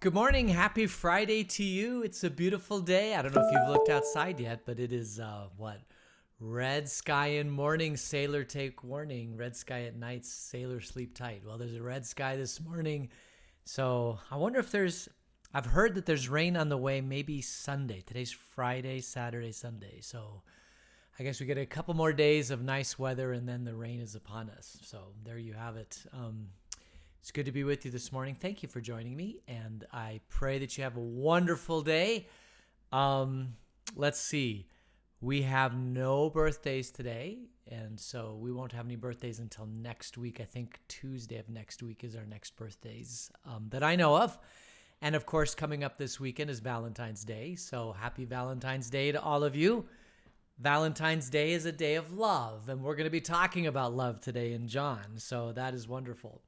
Good morning. Happy Friday to you. It's a beautiful day. I don't know if you've looked outside yet, but it is red sky in morning, sailor take warning. Red sky at night, sailor sleep tight. Well, there's a red sky this morning. So I wonder if I've heard that there's rain on the way, maybe Sunday. Today's Friday, Saturday, Sunday. So I guess we get a couple more days of nice weather and then the rain is upon us. So there you have it. It's good to be with you this morning. Thank you for joining me, and I pray that you have a wonderful day. Let's see. We have no birthdays today, and so we won't have any birthdays until next week. I think Tuesday of next week is our next birthdays that I know of. And, of course, coming up this weekend is Valentine's Day, so happy Valentine's Day to all of you. Valentine's Day is a day of love, and we're going to be talking about love today in John, so that is wonderful.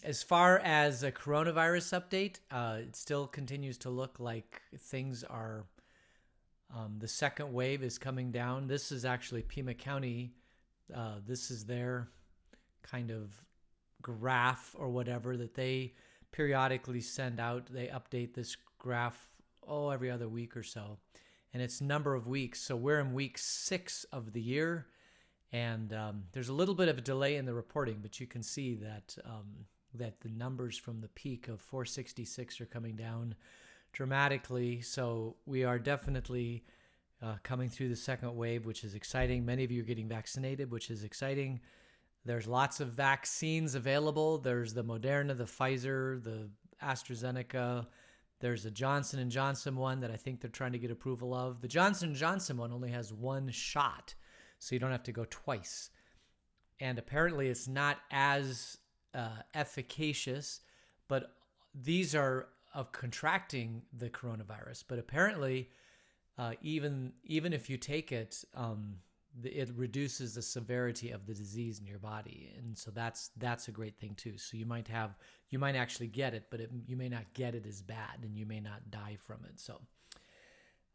As far as a coronavirus update, it still continues to look like things are, the second wave is coming down. This is actually Pima County. This is their kind of graph or whatever that they periodically send out. They update this graph, every other week or so. And it's number of weeks. So we're in week 6 of the year. And there's a little bit of a delay in the reporting, but you can see that that the numbers from the peak of 466 are coming down dramatically. So we are definitely coming through the second wave, which is exciting. Many of you are getting vaccinated, which is exciting. There's lots of vaccines available. There's the Moderna, the Pfizer, the AstraZeneca. There's a Johnson & Johnson one that I think they're trying to get approval of. The Johnson & Johnson one only has one shot, so you don't have to go twice. And apparently it's not as efficacious, but these are of contracting the coronavirus. But apparently, even if you take it, it reduces the severity of the disease in your body. And so that's a great thing too. So you might actually get it, but you may not get it as bad and you may not die from it. So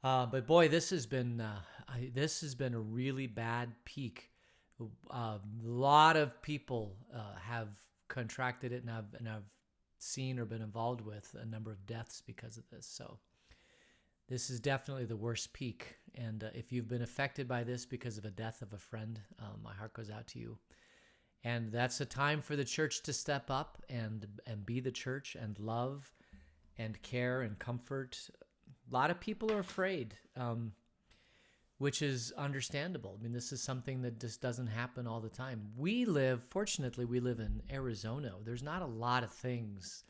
but boy, this has been a really bad peak. A lot of people have contracted it, and I've seen or been involved with a number of deaths because of this. So this is definitely the worst peak. And if you've been affected by this because of a death of a friend, my heart goes out to you. And that's a time for the church to step up and be the church and love and care and comfort. A lot of people are afraid, which is understandable. I mean, this is something that just doesn't happen all the time. Fortunately, we live in Arizona. There's not a lot of things.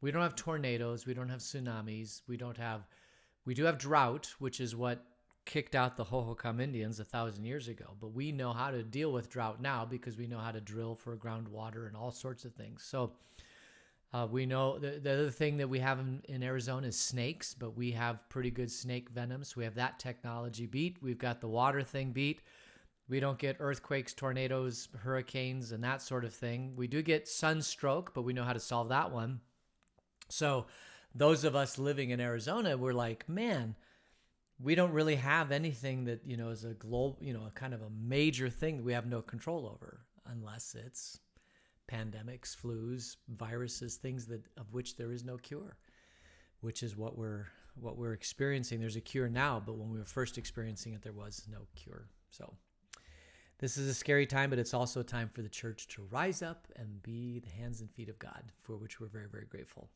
We don't have tornadoes. We don't have tsunamis. We do have drought, which is what kicked out the Hohokam Indians 1,000 years ago. But we know how to deal with drought now because we know how to drill for groundwater and all sorts of things. So we know the other thing that we have in Arizona is snakes, but we have pretty good snake venom. So we have that technology beat. We've got the water thing beat. We don't get earthquakes, tornadoes, hurricanes, and that sort of thing. We do get sunstroke, but we know how to solve that one. So those of us living in Arizona, we're like, man, we don't really have anything that, is a global, a kind of a major thing that we have no control over, unless it's pandemics, flus, viruses, things of which there is no cure, which is what we're experiencing. There's a cure now, but when we were first experiencing it, there was no cure. So this is a scary time, but it's also a time for the church to rise up and be the hands and feet of God, for which we're very, very grateful.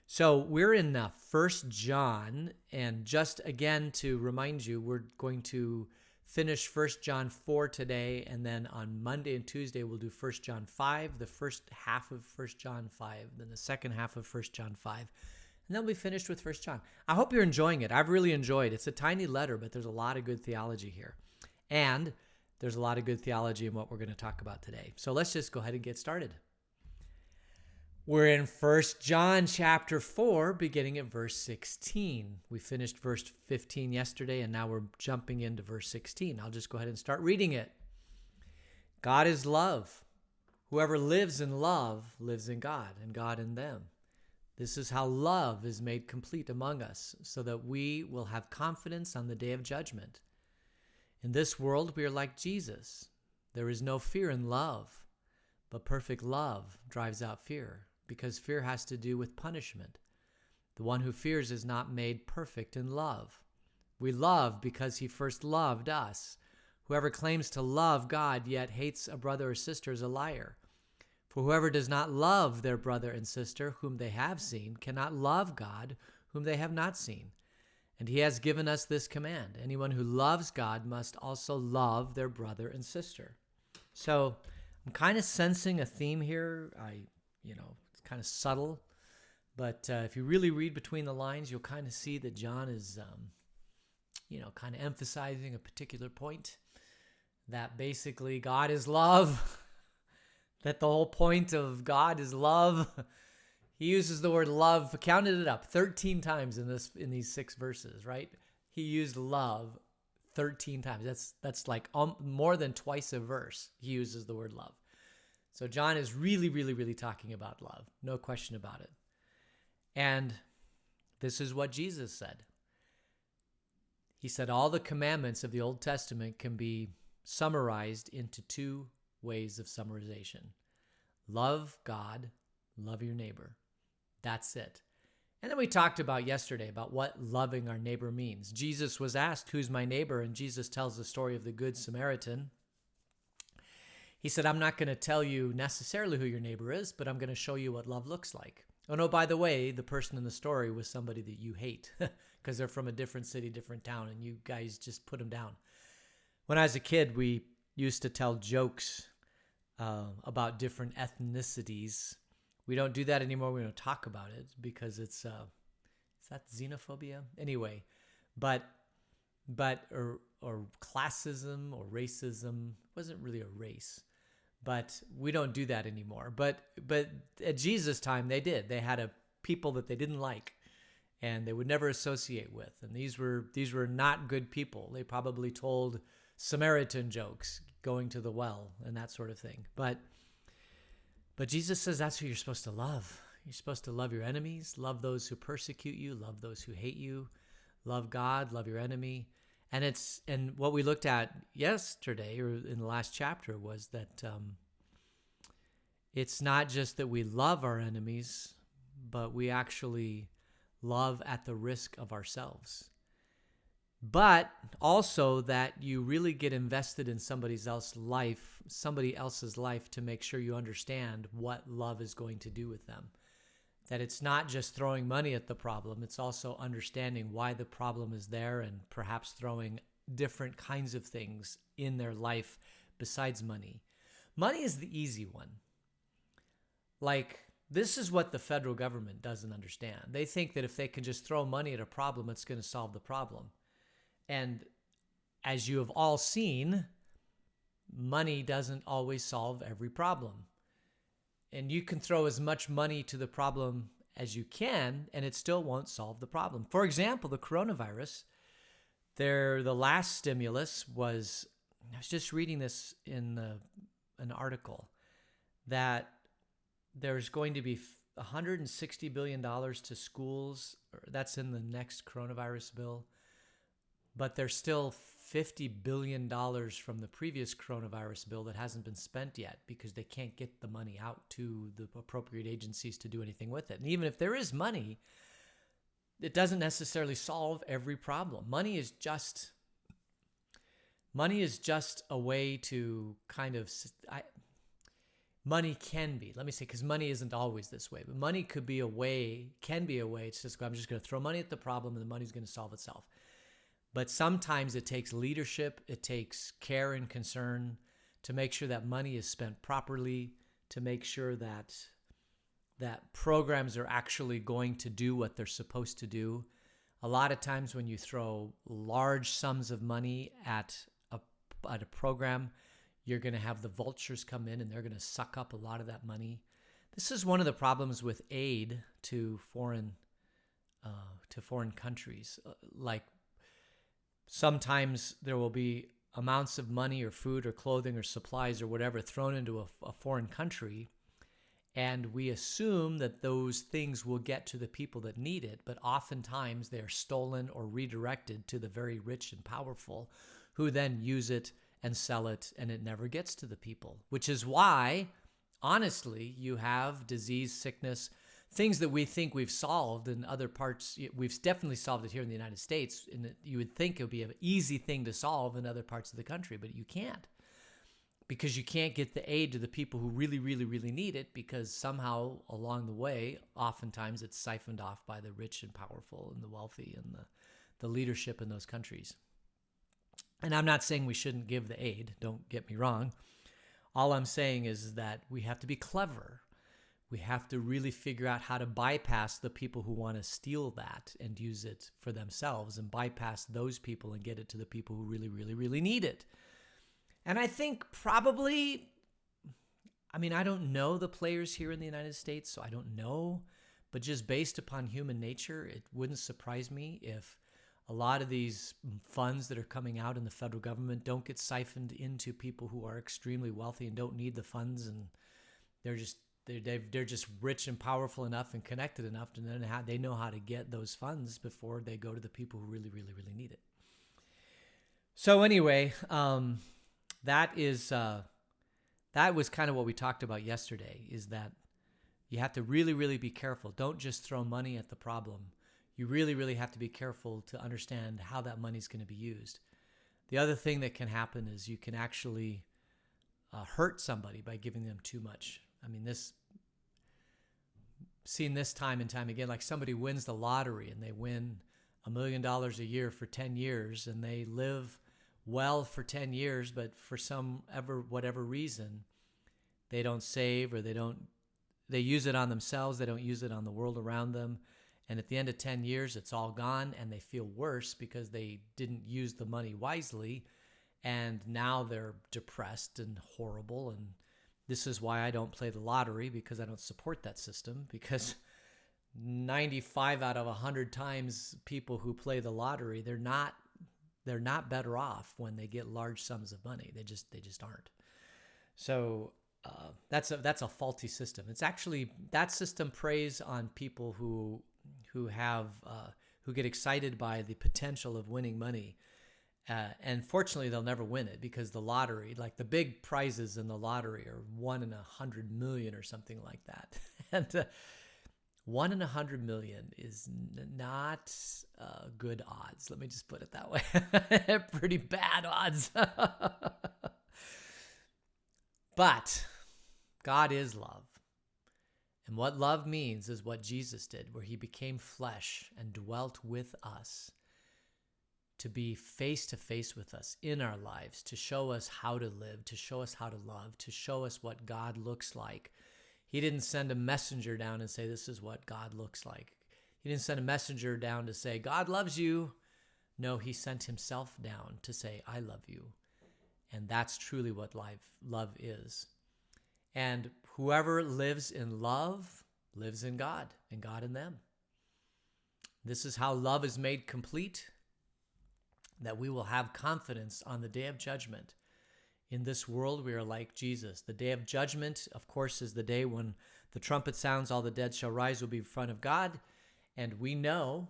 So we're in 1 John, and just again to remind you, we're going to finish 1 John 4 today, and then on Monday and Tuesday we'll do 1 John 5, the first half of 1 John 5, then the second half of 1 John 5, and then we'll be finished with 1 John. I hope you're enjoying it. I've really enjoyed it. It's a tiny letter, but there's a lot of good theology here, and there's a lot of good theology in what we're going to talk about today. So let's just go ahead and get started. We're in 1 John chapter 4, beginning at verse 16. We finished verse 15 yesterday, and now we're jumping into verse 16. I'll just go ahead and start reading it. God is love. Whoever lives in love lives in God, and God in them. This is how love is made complete among us, so that we will have confidence on the day of judgment. In this world, we are like Jesus. There is no fear in love, but perfect love drives out fear, because fear has to do with punishment. The one who fears is not made perfect in love. We love because he first loved us. Whoever claims to love God yet hates a brother or sister is a liar. For whoever does not love their brother and sister whom they have seen cannot love God whom they have not seen. And he has given us this command: anyone who loves God must also love their brother and sister. So I'm kind of sensing a theme here. It's kind of subtle, but if you really read between the lines, you'll kind of see that John is, kind of emphasizing a particular point, that basically God is love, that the whole point of God is love. He uses the word love, counted it up 13 times in these 6 verses, right? He used love 13 times. That's like more than twice a verse. He uses the word love. So John is really, really, really talking about love. No question about it. And this is what Jesus said. He said all the commandments of the Old Testament can be summarized into 2 ways of summarization. Love God, love your neighbor. That's it. And then we talked about yesterday about what loving our neighbor means. Jesus was asked, who's my neighbor? And Jesus tells the story of the Good Samaritan. He said, I'm not going to tell you necessarily who your neighbor is, but I'm going to show you what love looks like. Oh, no, by the way, the person in the story was somebody that you hate because they're from a different city, different town, and you guys just put them down. When I was a kid, we used to tell jokes about different ethnicities. We don't do that anymore. We don't talk about it because it's, is that xenophobia? Anyway, or classism or racism wasn't really a race, but we don't do that anymore. But at Jesus' time, they did. They had a people that they didn't like and they would never associate with. And these were not good people. They probably told Samaritan jokes, going to the well and that sort of thing. But Jesus says that's who you're supposed to love. You're supposed to love your enemies, love those who persecute you, love those who hate you, love God, love your enemy. And what we looked at yesterday or in the last chapter was that it's not just that we love our enemies, but we actually love at the risk of ourselves. But also that you really get invested in somebody else's life to make sure you understand what love is going to do with them. That it's not just throwing money at the problem, it's also understanding why the problem is there and perhaps throwing different kinds of things in their life besides money. Money is the easy one. Like, this is what the federal government doesn't understand. They think that if they can just throw money at a problem, it's going to solve the problem. And as you have all seen, money doesn't always solve every problem. And you can throw as much money to the problem as you can, and it still won't solve the problem. For example, the coronavirus, the last stimulus was, I was just reading this in an article, that there's going to be $160 billion to schools. That's in the next coronavirus bill. But there's still $50 billion from the previous coronavirus bill that hasn't been spent yet because they can't get the money out to the appropriate agencies to do anything with it. And even if there is money, it doesn't necessarily solve every problem. Money is just a way to kind of, money can be, let me say, because money isn't always this way, but money can be a way, it's just, I'm just going to throw money at the problem and the money's going to solve itself. But sometimes it takes leadership, it takes care and concern to make sure that money is spent properly, to make sure that programs are actually going to do what they're supposed to do. A lot of times when you throw large sums of money at a program, you're going to have the vultures come in and they're going to suck up a lot of that money. This is one of the problems with aid to foreign countries. Like, sometimes there will be amounts of money or food or clothing or supplies or whatever thrown into a foreign country, and we assume that those things will get to the people that need it, but oftentimes they are stolen or redirected to the very rich and powerful, who then use it and sell it, and it never gets to the people, which is why honestly, you have disease, sickness, things that we think we've solved in other parts. We've definitely solved it here in the United States. And you would think it would be an easy thing to solve in other parts of the country, but you can't. Because you can't get the aid to the people who really, really, really need it, because somehow along the way, oftentimes it's siphoned off by the rich and powerful and the wealthy and the leadership in those countries. And I'm not saying we shouldn't give the aid, don't get me wrong. All I'm saying is that we have to be clever. We have to really figure out how to bypass the people who want to steal that and use it for themselves, and bypass those people and get it to the people who really, really, really need it. And I think probably, I don't know the players here in the United States, so I don't know. But just based upon human nature, it wouldn't surprise me if a lot of these funds that are coming out in the federal government don't get siphoned into people who are extremely wealthy and don't need the funds, and they're just rich and powerful enough and connected enough to know they know how to get those funds before they go to the people who really, really, really need it. So anyway, that was kind of what we talked about yesterday, is that you have to really, really be careful. Don't just throw money at the problem. You really, really have to be careful to understand how that money is going to be used. The other thing that can happen is you can actually hurt somebody by giving them too much. Seen this time and time again, like somebody wins the lottery and they win $1 million a year for 10 years and they live well for 10 years, but for whatever reason, they don't save, or they use it on themselves. They don't use it on the world around them. And at the end of 10 years, it's all gone, and they feel worse because they didn't use the money wisely. And now they're depressed and horrible. And this is why I don't play the lottery, because I don't support that system, because 95 out of 100 times people who play the lottery, they're not better off when they get large sums of money. They just aren't. So that's a faulty system. It's actually, that system preys on people who get excited by the potential of winning money. And fortunately, they'll never win it, because the lottery, like the big prizes in the lottery, are 1 in 100 million or something like that. And 1 in 100 million is not good odds. Let me just put it that way. Pretty bad odds. But God is love. And what love means is what Jesus did, where he became flesh and dwelt with us, to be face to face with us in our lives, to show us how to live, to show us how to love, to show us what God looks like. He didn't send a messenger down and say, this is what God looks like. He didn't send a messenger down to say, God loves you. No, he sent himself down to say, I love you. And that's truly what love is. And whoever lives in love lives in God, and God in them. This is how love is made complete, that we will have confidence on the day of judgment. In this world, we are like Jesus. The day of judgment, of course, is the day when the trumpet sounds, all the dead shall rise, will be in front of God. And we know,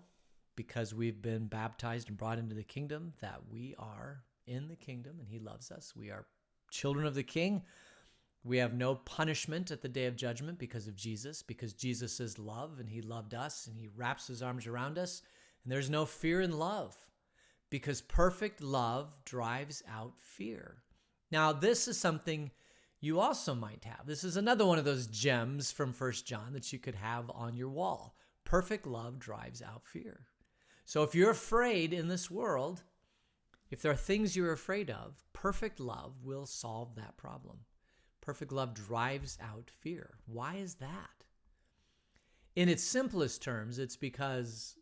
because we've been baptized and brought into the kingdom, that we are in the kingdom and he loves us. We are children of the King. We have no punishment at the day of judgment because of Jesus, because Jesus is love and he loved us and he wraps his arms around us. And there's no fear in love, because perfect love drives out fear. Now, this is something you also might have. This is another one of those gems from 1 John that you could have on your wall. Perfect love drives out fear. So if you're afraid in this world, if there are things you're afraid of, perfect love will solve that problem. Perfect love drives out fear. Why is that? In its simplest terms, it's because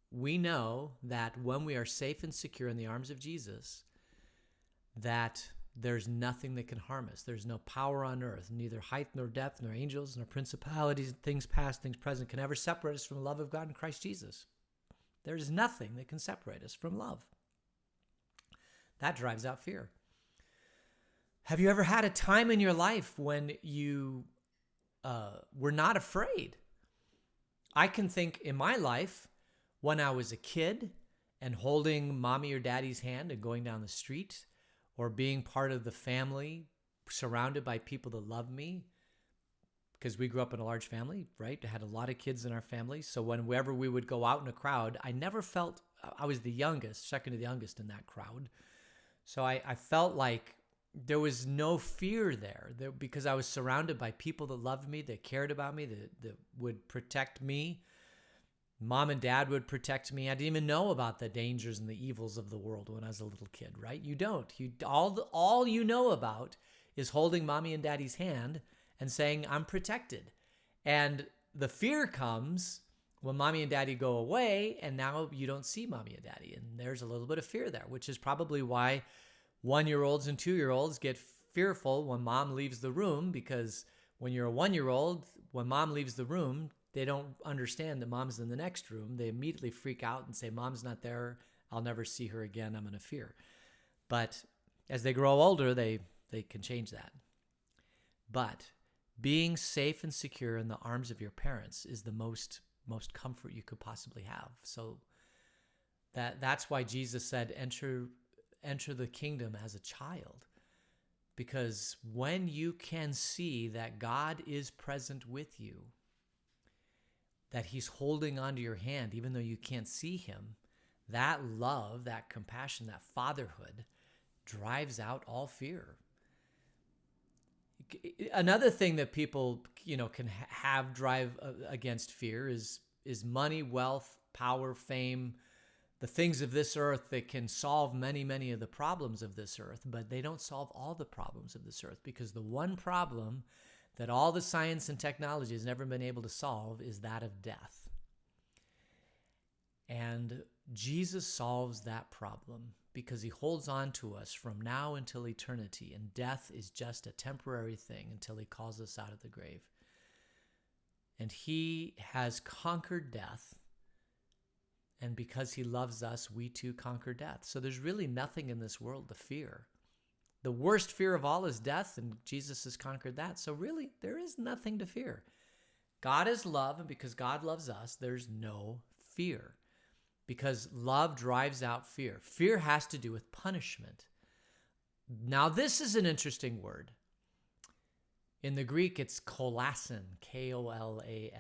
we know that when we are safe and secure in the arms of Jesus, that there's nothing that can harm us. There's no power on earth, neither height nor depth, nor angels, nor principalities, things past, things present, can ever separate us from the love of God in Christ Jesus. There's nothing that can separate us from love. That drives out fear. Have you ever had a time in your life when you were not afraid? I can think in my life when I was a kid and holding mommy or daddy's hand and going down the street, or being part of the family, surrounded by people that love me, because we grew up in a large family, right? I had a lot of kids in our family. So whenever we would go out in a crowd, I never felt, I was the youngest, second to the youngest in that crowd. So I felt like there was no fear there because I was surrounded by people that loved me, that cared about me, that would protect me. Mom and dad would protect me. I didn't even know about the dangers and the evils of the world when I was a little kid, right? You don't. All you know about is holding mommy and daddy's hand and saying, I'm protected. And the fear comes when mommy and daddy go away and now you don't see mommy and daddy. And there's a little bit of fear there, which is probably why 1-year-olds and 2-year-olds get fearful when mom leaves the room, because when you're a 1-year-old, when mom leaves the room, they don't understand that mom's in the next room. They immediately freak out and say, mom's not there. I'll never see her again. I'm going to fear. But as they grow older, they can change that. But being safe and secure in the arms of your parents is the most comfort you could possibly have. So that's why Jesus said, enter the kingdom as a child. Because when you can see that God is present with you, that he's holding onto your hand, even though you can't see him, that love, that compassion, that fatherhood drives out all fear. Another thing that people, can have drive against fear is money, wealth, power, fame, the things of this earth that can solve many, many of the problems of this earth, but they don't solve all the problems of this earth, because the one problem that all the science and technology has never been able to solve is that of death. And Jesus solves that problem because he holds on to us from now until eternity, and death is just a temporary thing until he calls us out of the grave. And he has conquered death, and because he loves us, we too conquer death. So there's really nothing in this world to fear. The worst fear of all is death, and Jesus has conquered that. So really, there is nothing to fear. God is love, and because God loves us, there's no fear. Because love drives out fear. Fear has to do with punishment. Now, this is an interesting word. In the Greek, it's kolasin, K-O-L-A-S-I-N,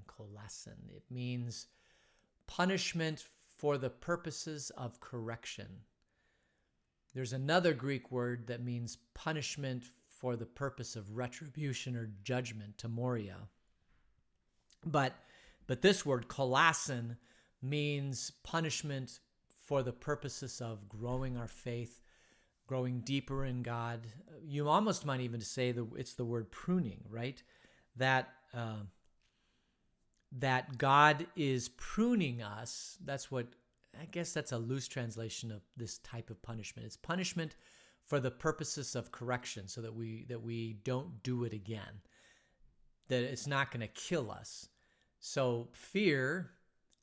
kolasin. It means punishment for the purposes of correction. There's another Greek word that means punishment for the purpose of retribution or judgment, Moria. But this word, kolasin, means punishment for the purposes of growing our faith, growing deeper in God. You almost might even say that it's the word pruning, right? That God is pruning us. I guess that's a loose translation of this type of punishment. It's punishment for the purposes of correction, so that we don't do it again, that it's not going to kill us. So fear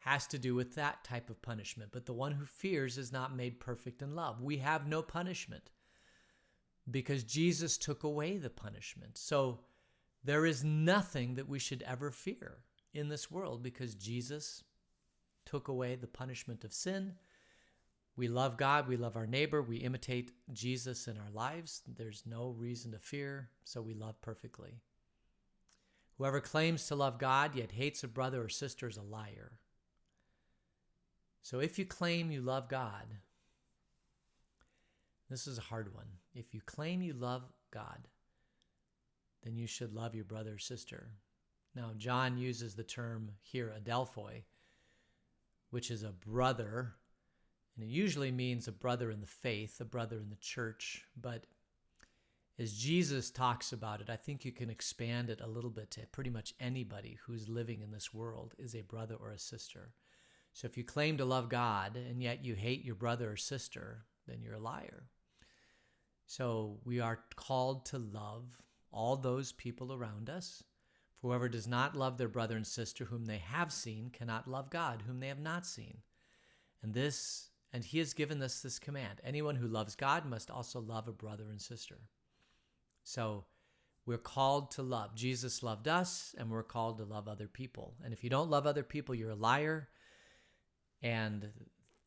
has to do with that type of punishment. But the one who fears is not made perfect in love. We have no punishment because Jesus took away the punishment. So there is nothing that we should ever fear in this world because Jesus took away the punishment of sin. We love God, we love our neighbor, we imitate Jesus in our lives. There's no reason to fear, so we love perfectly. Whoever claims to love God yet hates a brother or sister is a liar. So if you claim you love God, this is a hard one. If you claim you love God, then you should love your brother or sister. Now, John uses the term here, adelphoi, which is a brother, and it usually means a brother in the faith, a brother in the church. But as Jesus talks about it, I think you can expand it a little bit to pretty much anybody who's living in this world is a brother or a sister. So if you claim to love God and yet you hate your brother or sister, then you're a liar. So we are called to love all those people around us. For whoever does not love their brother and sister whom they have seen cannot love God whom they have not seen. And he has given us this command. Anyone who loves God must also love a brother and sister. So we're called to love. Jesus loved us, and we're called to love other people. And if you don't love other people, you're a liar. And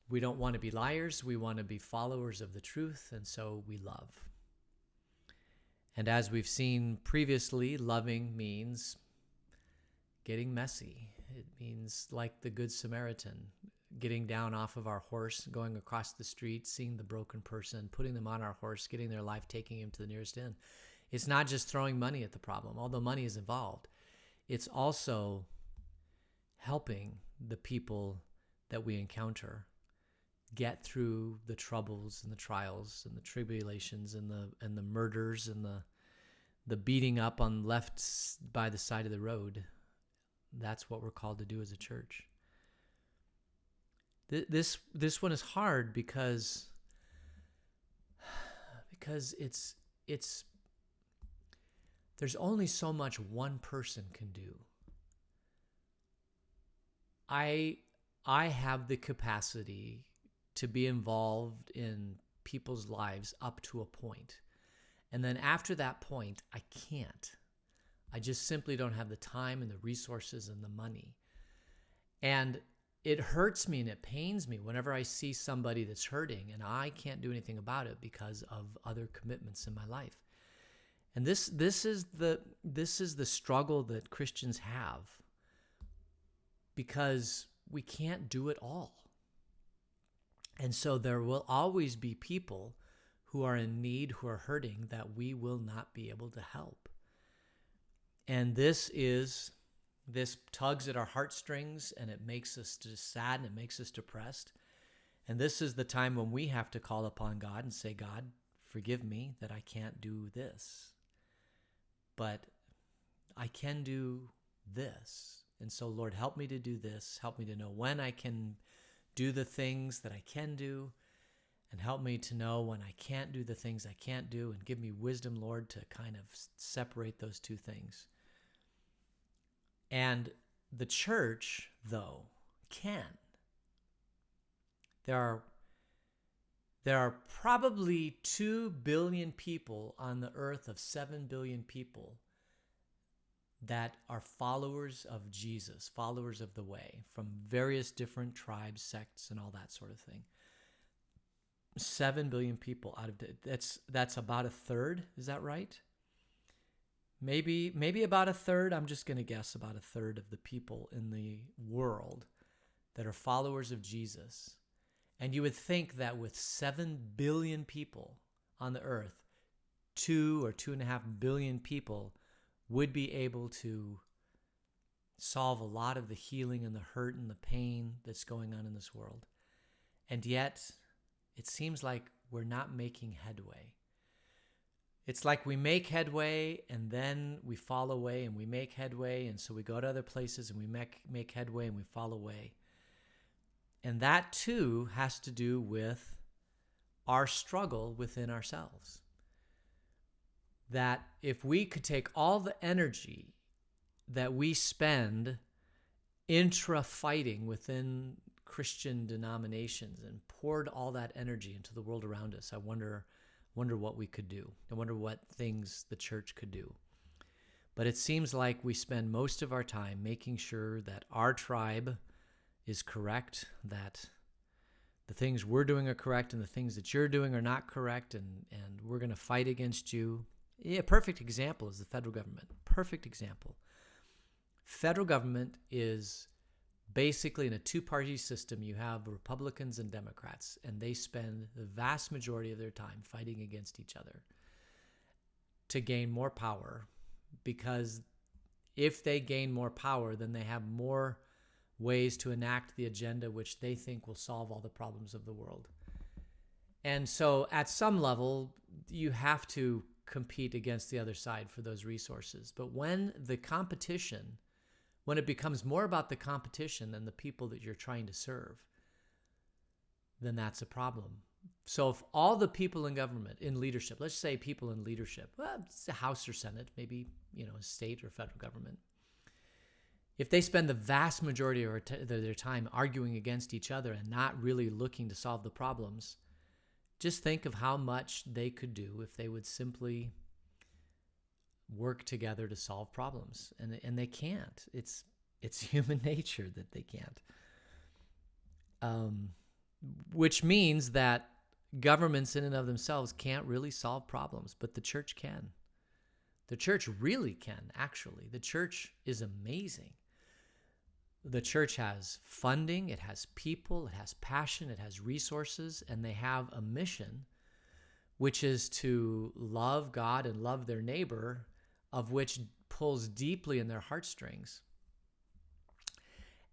we don't want to be liars. We want to be followers of the truth, and so we love. And as we've seen previously, loving means getting messy. It means, like the Good Samaritan, getting down off of our horse, going across the street, seeing the broken person, putting them on our horse, getting their life, taking him to the nearest inn. It's not just throwing money at the problem, although money is involved. It's also helping the people that we encounter get through the troubles and the trials and the tribulations and the murders and the beating up on left by the side of the road. That's what we're called to do as a church. This one is hard because it's there's only so much one person can do. I have the capacity to be involved in people's lives up to a point. And then after that point, I can't. I just simply don't have the time and the resources and the money. And it hurts me and it pains me whenever I see somebody that's hurting and I can't do anything about it because of other commitments in my life. And this is the struggle that Christians have, because we can't do it all. And so there will always be people who are in need, who are hurting, that we will not be able to help. And this tugs at our heartstrings, and it makes us just sad, and it makes us depressed. And this is the time when we have to call upon God and say, God, forgive me that I can't do this, but I can do this. And so, Lord, help me to do this. Help me to know when I can do the things that I can do, and help me to know when I can't do the things I can't do, and give me wisdom, Lord, to kind of separate those two things. And the church, though, can. There are probably 2 billion people on the earth of 7 billion people that are followers of Jesus, followers of the way, from various different tribes, sects, and all that sort of thing. 7 billion people out of that's about a third. Is that right? Maybe about a third. I'm just going to guess about a third of the people in the world that are followers of Jesus. And you would think that with 7 billion people on the earth, 2 or 2.5 billion people would be able to solve a lot of the healing and the hurt and the pain that's going on in this world. And yet, it seems like we're not making headway. It's like we make headway and then we fall away, and we make headway, and so we go to other places and we make headway and we fall away. And that too has to do with our struggle within ourselves. That if we could take all the energy that we spend intra-fighting within Christian denominations and poured all that energy into the world around us, I wonder what we could do. I wonder what things the church could do. But it seems like we spend most of our time making sure that our tribe is correct, that the things we're doing are correct and the things that you're doing are not correct, and we're going to fight against you. Yeah, perfect example is the federal government. Perfect example. Federal government is basically in a two-party system. You have Republicans and Democrats, and they spend the vast majority of their time fighting against each other to gain more power, because if they gain more power, then they have more ways to enact the agenda which they think will solve all the problems of the world. And so at some level, you have to compete against the other side for those resources. But when it becomes more about the competition than the people that you're trying to serve, then that's a problem. So if all the people in government, in leadership, let's say people in leadership, well, it's the House or Senate, maybe, state or federal government, if they spend the vast majority of their time arguing against each other and not really looking to solve the problems, just think of how much they could do if they would simply work together to solve problems. And they can't. It's human nature that they can't. Which means that governments in and of themselves can't really solve problems, but the church can. The church really can, actually. The church is amazing. The church has funding, it has people, it has passion, it has resources, and they have a mission, which is to love God and love their neighbor, of which pulls deeply in their heartstrings.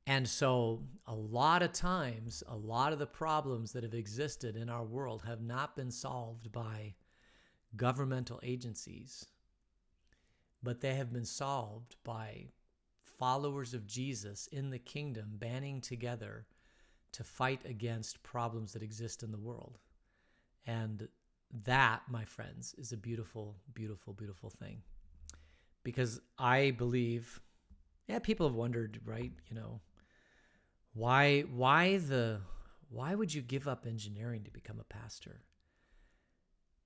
And so a lot of times, a lot of the problems that have existed in our world have not been solved by governmental agencies, but they have been solved by followers of Jesus in the kingdom banding together to fight against problems that exist in the world. And that, my friends, is a beautiful, beautiful, beautiful thing. Because I believe, people have wondered, right, why would you give up engineering to become a pastor?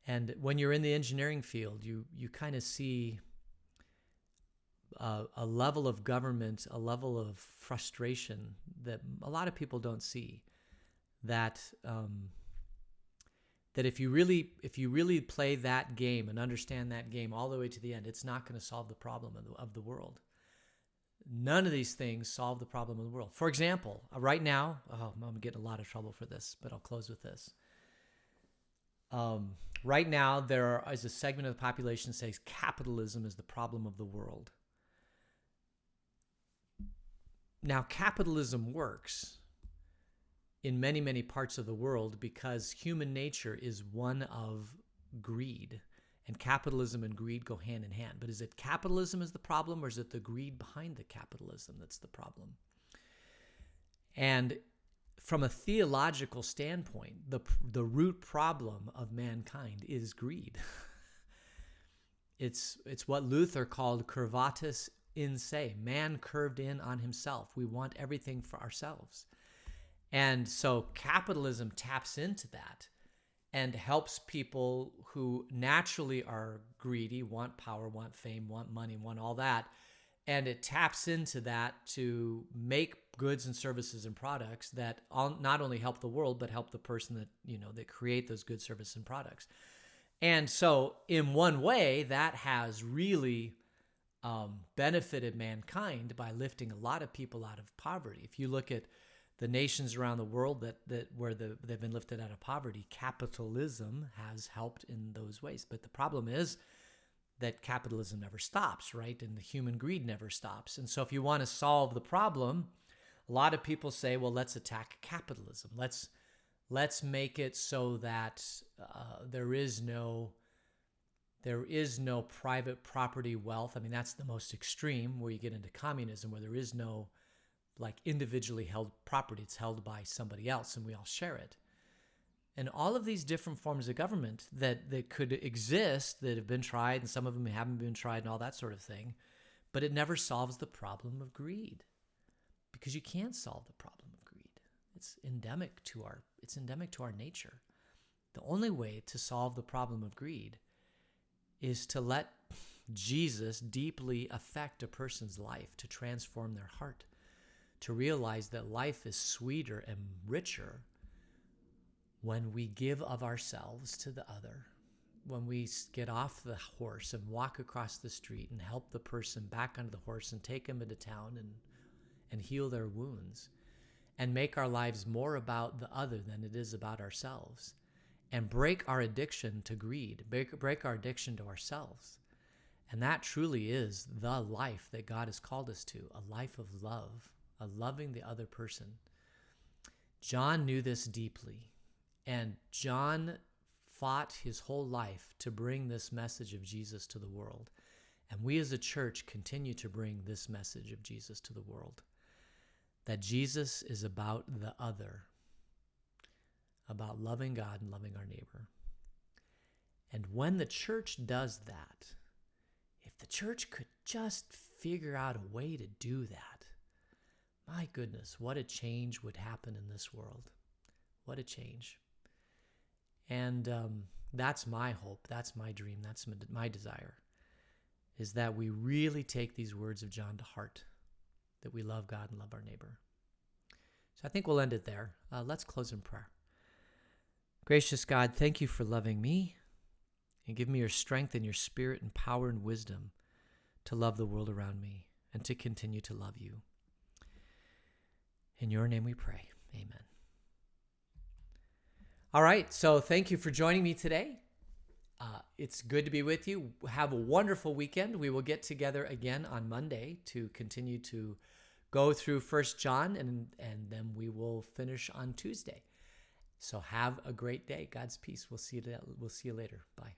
And when you're in the engineering field, you kind of see a level of government, a level of frustration that a lot of people don't see. That if you really play that game and understand that game all the way to the end, it's not going to solve the problem of the world. None of these things solve the problem of the world. For example, right now, I'm getting a lot of trouble for this, but I'll close with this. Right now, there is a segment of the population that says capitalism is the problem of the world. Now, capitalism works in many, many parts of the world because human nature is one of greed. And capitalism and greed go hand in hand. But is it capitalism is the problem, or is it the greed behind the capitalism that's the problem? And from a theological standpoint, the root problem of mankind is greed. It's what Luther called curvatus in se, man curved in on himself. We want everything for ourselves. And so capitalism taps into that and helps people who naturally are greedy, want power, want fame, want money, want all that. And it taps into that to make goods and services and products that not only help the world, but help the person that create those goods, services, and products. And so in one way, that has really benefited mankind by lifting a lot of people out of poverty. If you look at the nations around the world where they've been lifted out of poverty, capitalism has helped in those ways. But the problem is that capitalism never stops, right? And the human greed never stops. And so if you want to solve the problem, a lot of people say, well, let's attack capitalism. Let's make it so that there is no private property wealth. I mean, that's the most extreme, where you get into communism, where there is no individually held property. It's held by somebody else and we all share it. And all of these different forms of government that could exist, that have been tried, and some of them haven't been tried and all that sort of thing, but it never solves the problem of greed, because you can't solve the problem of greed. It's endemic to our nature. The only way to solve the problem of greed is to let Jesus deeply affect a person's life, to transform their heart, to realize that life is sweeter and richer when we give of ourselves to the other, when we get off the horse and walk across the street and help the person back onto the horse and take them into town and heal their wounds, and make our lives more about the other than it is about ourselves, and break our addiction to greed, break our addiction to ourselves. And that truly is the life that God has called us to, a life of love, of loving the other person. John knew this deeply, and John fought his whole life to bring this message of Jesus to the world. And we as a church continue to bring this message of Jesus to the world, that Jesus is about the other, about loving God and loving our neighbor. And when the church does that, if the church could just figure out a way to do that, my goodness, what a change would happen in this world. What a change. And that's my hope. That's my dream. That's my desire, is that we really take these words of John to heart, that we love God and love our neighbor. So I think we'll end it there. Let's close in prayer. Gracious God, thank you for loving me. And give me your strength and your spirit and power and wisdom to love the world around me and to continue to love you. In your name we pray. Amen. All right, so thank you for joining me today. It's good to be with you. Have a wonderful weekend. We will get together again on Monday to continue to go through 1 John, and then we will finish on Tuesday. So have a great day. God's peace. We'll see you later. Bye.